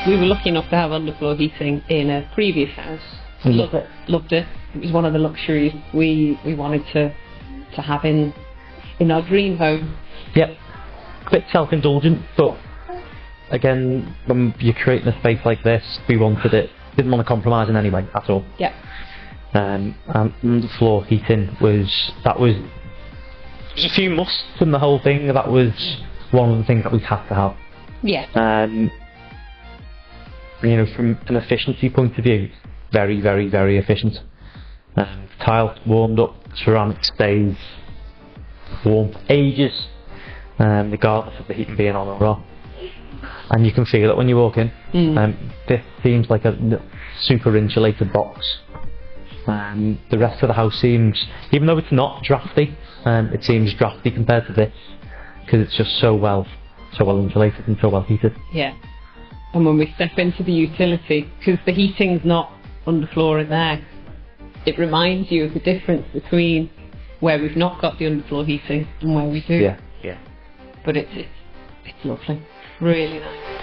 We were lucky enough to have underfloor heating in a previous house. Love it. Loved it. It was one of the luxuries we wanted to have in our dream home. Yep. A bit self-indulgent, but again, when you're creating a space like this, we wanted it. Didn't want to compromise in any way at all. Yep. And underfloor heating was there's a few musts in the whole thing. That was one of the things that we had to have. Yeah. You know, from an efficiency point of view, very, very, very efficient. Tile warmed up, ceramic stays warm for ages, regardless of the heating being on or off. And you can feel it when you walk in. This seems like a super insulated box. The rest of the house seems, even though it's not drafty, it seems drafty compared to this, because it's just so well insulated and so well heated. Yeah. And when we step into the utility, because the heating's not underfloor in there, it reminds you of the difference between where we've not got the underfloor heating and where we do. Yeah, yeah. But it's lovely. Really nice.